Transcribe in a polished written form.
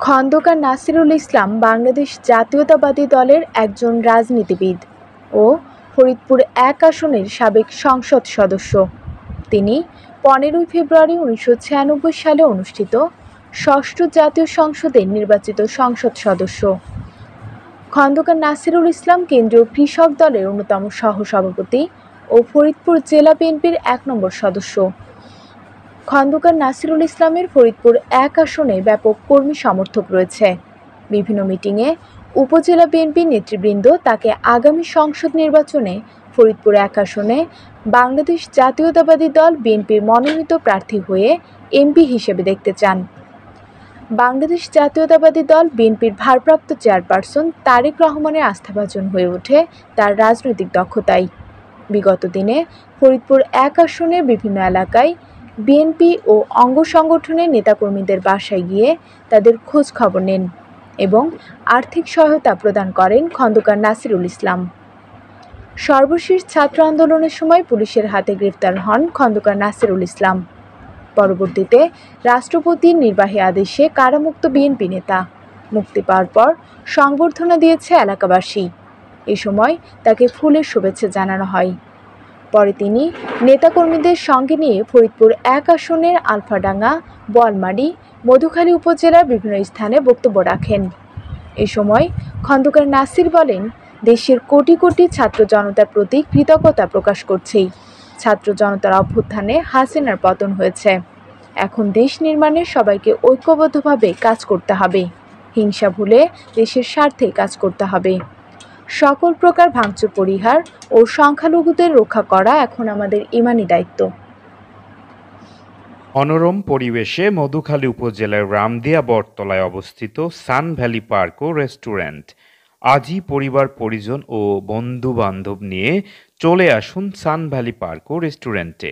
খন্দকার নাসিরুল ইসলাম বাংলাদেশ জাতীয়তাবাদী দলের একজন রাজনীতিবিদ ও ফরিদপুর ১ আসনের সাবেক সংসদ সদস্য। তিনি ১৫ ফেব্রুয়ারি ১৯৯৬ সালে অনুষ্ঠিত ষষ্ঠ জাতীয় সংসদের নির্বাচিত সংসদ সদস্য। খন্দকার নাসিরুল ইসলাম কেন্দ্রীয় কৃষক দলের অন্যতম সহসভাপতি ও ফরিদপুর জেলা বিএনপির ১ নম্বর সদস্য। খন্দকার নাসিরুল ইসলামের ফরিদপুর ১ আসনে ব্যাপক কর্মী সমর্থক রয়েছে। বিভিন্ন মিটিংয়ে উপজেলা বিএনপি নেতৃবৃন্দ তাকে আগামী সংসদ নির্বাচনে ফরিদপুর ১ আসনে বাংলাদেশ জাতীয়তাবাদী দল বিএনপির মনোনীত প্রার্থী হয়ে এমপি হিসেবে দেখতে চান। বাংলাদেশ জাতীয়তাবাদী দল বিএনপির ভারপ্রাপ্ত চেয়ারপারসন তারেক রহমানের আস্থাভাজন হয়ে ওঠে তার রাজনৈতিক দক্ষতায়। বিগত দিনে ফরিদপুর ১ আসনের বিভিন্ন এলাকায় বিএনপি ও অঙ্গ সংগঠনের নেতাকর্মীদের বাসায় গিয়ে তাদের খোঁজ খবর নেন এবং আর্থিক সহায়তা প্রদান করেন খন্দকার নাসিরুল ইসলাম। সর্বশেষ ছাত্র আন্দোলনের সময় পুলিশের হাতে গ্রেফতার হন খন্দকার নাসিরুল ইসলাম। পরবর্তীতে রাষ্ট্রপতির নির্বাহী আদেশে কারামুক্ত বিএনপি নেতা। মুক্তি পাওয়ার পর সংবর্ধনা দিয়েছে এলাকাবাসী। এ সময় তাকে ফুলের শুভেচ্ছা জানানো হয়। পরে তিনি নেতাকর্মীদের সঙ্গে নিয়ে ফরিদপুর ১ আসনের আলফাডাঙ্গা, বোয়ালমারী, মধুখালী উপজেলার বিভিন্ন স্থানে বক্তব্য রাখেন। এ সময় খন্দকার নাসির বলেন, দেশের কোটি কোটি ছাত্র জনতার প্রতি কৃতজ্ঞতা প্রকাশ করছি। ছাত্র জনতার অভ্যুত্থানে হাসিনার পতন হয়েছে। এখন দেশ নির্মাণে সবাইকে ঐক্যবদ্ধভাবে কাজ করতে হবে। হিংসা ভুলে দেশের স্বার্থে কাজ করতে হবে। সকল প্রকার ভাঙচুর পরিহার ও সংখ্যালঘুদের রক্ষা করা এখন আমাদের ঈমানি দায়িত্ব। মনোরম পরিবেশে মধুখালী উপজেলার রামদিয়া বটতলায় অবস্থিত সান ভ্যালি পার্ক ও রেস্টুরেন্ট। আজই পরিবার পরিজন ও বন্ধু বান্ধব নিয়ে চলে আসুন সান ভ্যালি পার্ক ও রেস্টুরেন্টে।